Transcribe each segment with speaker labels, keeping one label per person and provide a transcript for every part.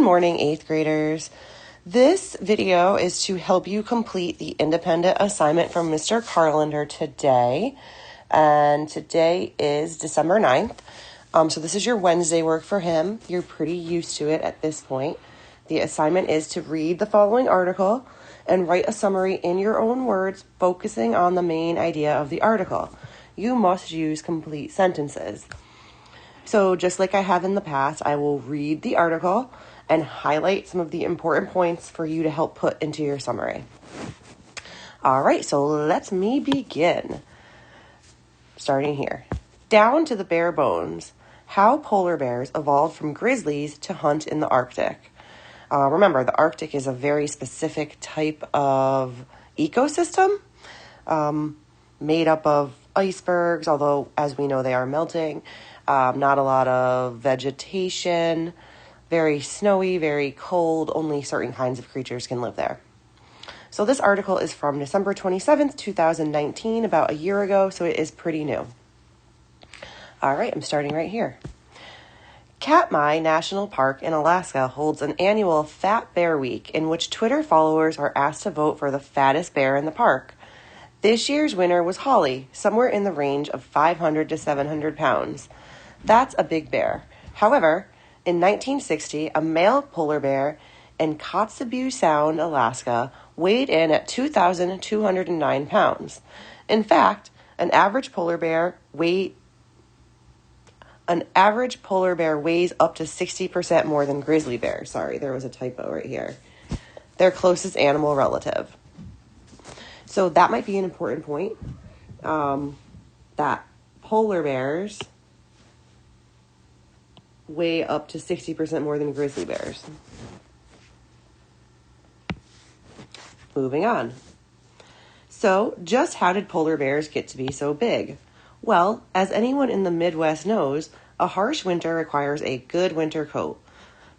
Speaker 1: Good morning, 8th graders. This video is to help you complete the independent assignment from Mr. Carlander today. And today is December 9th. So this is your Wednesday work for him. You're pretty used to it at this point. The assignment is to read the following article and write a summary in your own words, focusing on the main idea of the article. You must use complete sentences. So just like I have in the past, I will read the article and highlight some of the important points for you to help put into your summary. All right, so let me begin. Starting here. Down to the bare bones. How polar bears evolved from grizzlies to hunt in the Arctic. Remember, the Arctic is a very specific type of ecosystem made up of icebergs, although as we know they are melting. Not a lot of vegetation, very snowy, very cold. Only certain kinds of creatures can live there. So this article is from December 27th, 2019, about a year ago, so it is pretty new. All right, I'm starting right here. Katmai National Park in Alaska holds an annual Fat Bear Week in which Twitter followers are asked to vote for the fattest bear in the park. This year's winner was Holly, somewhere in the range of 500 to 700 pounds. That's a big bear. However, in 1960, a male polar bear in Kotzebue Sound, Alaska, weighed in at 2,209 pounds. In fact, an average polar bear weighs up to 60% more than grizzly bears. Sorry, there was a typo right here. Their closest animal relative. So that might be an important point, that polar bears weigh up to 60% more than grizzly bears. Moving on. So, just how did polar bears get to be so big? Well, as anyone in the Midwest knows, a harsh winter requires a good winter coat.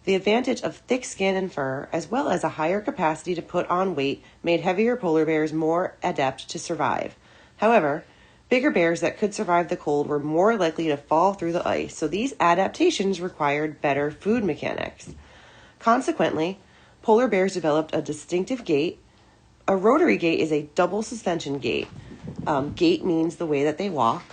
Speaker 1: The advantage of thick skin and fur, as well as a higher capacity to put on weight, made heavier polar bears more adept to survive. However, bigger bears that could survive the cold were more likely to fall through the ice, so these adaptations required better food mechanics. Consequently, polar bears developed a distinctive gait. A rotary gait is a double suspension gait. Gait means the way that they walk,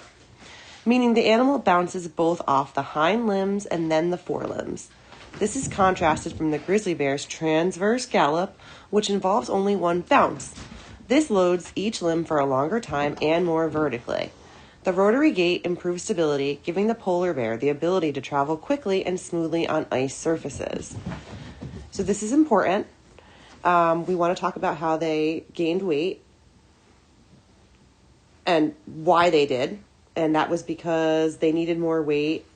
Speaker 1: meaning the animal bounces both off the hind limbs and then the forelimbs. This is contrasted from the grizzly bear's transverse gallop, which involves only one bounce. This loads each limb for a longer time and more vertically. The rotary gait improves stability, giving the polar bear the ability to travel quickly and smoothly on ice surfaces. So this is important. We want to talk about how they gained weight and why they did. And that was because they needed more weight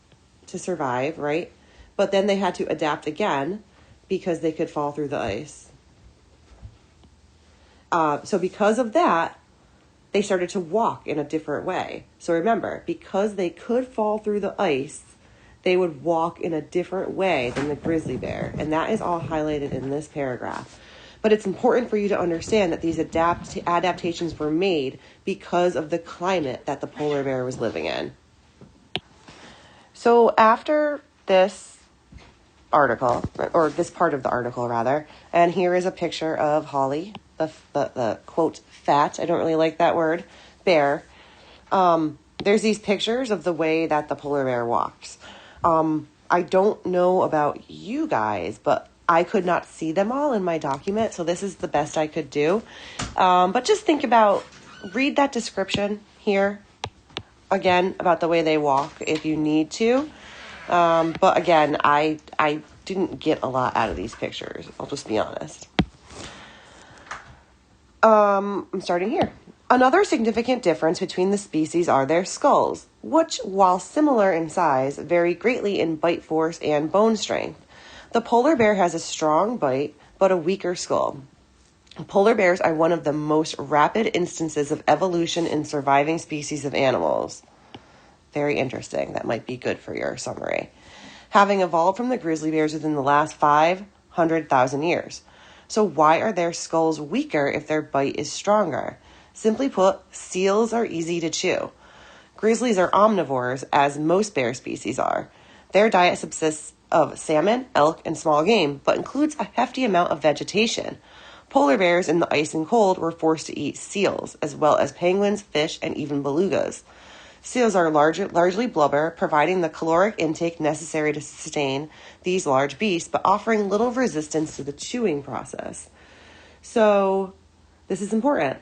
Speaker 1: to survive, right? But then they had to adapt again because they could fall through the ice. So because of that, they started to walk in a different way. So remember, because they could fall through the ice, they would walk in a different way than the grizzly bear. And that is all highlighted in this paragraph. But it's important for you to understand that these adaptations were made because of the climate that the polar bear was living in. So after this article, or this part of the article rather, and here is a picture of Holly, the quote, fat, I don't really like that word, bear. There's these pictures of the way that the polar bear walks. I don't know about you guys, but I could not see them all in my document, so this is the best I could do. But just read that description here, again, about the way they walk if you need to. But again, I didn't get a lot out of these pictures. I'll just be honest. I'm starting here. Another significant difference between the species are their skulls, which, while similar in size, vary greatly in bite force and bone strength. The polar bear has a strong bite, but a weaker skull. Polar bears are one of the most rapid instances of evolution in surviving species of animals. Very interesting. That might be good for your summary. Having evolved from the grizzly bears within the last 500,000 years. So why are their skulls weaker if their bite is stronger? Simply put, seals are easy to chew. Grizzlies are omnivores, as most bear species are. Their diet subsists of salmon, elk, and small game, but includes a hefty amount of vegetation. Polar bears in the ice and cold were forced to eat seals, as well as penguins, fish, and even belugas. Seals are largely blubber, providing the caloric intake necessary to sustain these large beasts, but offering little resistance to the chewing process. So, this is important.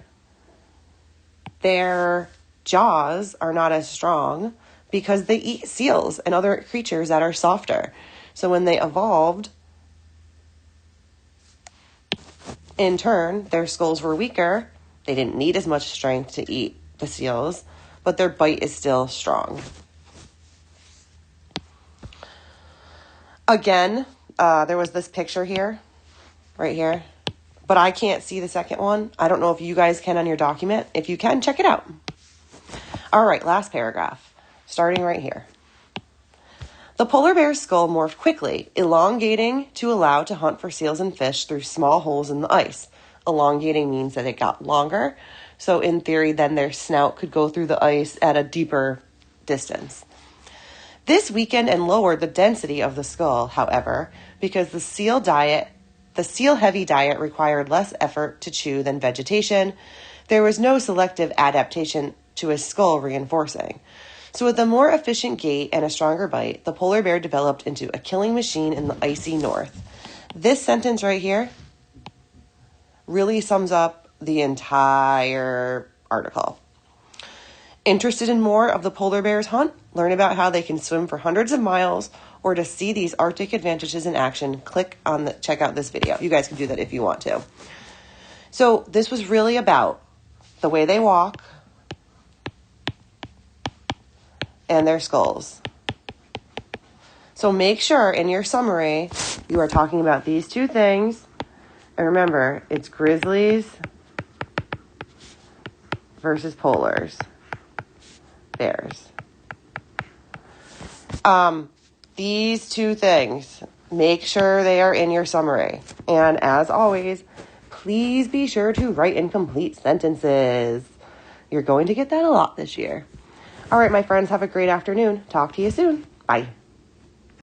Speaker 1: Their jaws are not as strong because they eat seals and other creatures that are softer. So when they evolved, in turn, their skulls were weaker. They didn't need as much strength to eat the seals, but their bite is still strong. Again, there was this picture here, right here, but I can't see the second one. I don't know if you guys can on your document. If you can, check it out. All right, last paragraph, starting right here. The polar bear's skull morphed quickly, elongating to allow to hunt for seals and fish through small holes in the ice. Elongating means that it got longer, so in theory, then their snout could go through the ice at a deeper distance. This weakened and lowered the density of the skull, however, because the seal-heavy diet required less effort to chew than vegetation. There was no selective adaptation to a skull reinforcing. So with a more efficient gait and a stronger bite, the polar bear developed into a killing machine in the icy north. This sentence right here really sums up the entire article. Interested in more of the polar bear's hunt? Learn about how they can swim for hundreds of miles, or to see these Arctic advantages in action, check out this video. You guys can do that if you want to. So this was really about the way they walk and their skulls. So make sure in your summary you are talking about these two things. And remember, it's grizzlies versus polars bears. These two things, make sure they are in your summary. And as always, please be sure to write incomplete sentences. You're going to get that a lot this year. All right, my friends, have a great afternoon. Talk to you soon. Bye.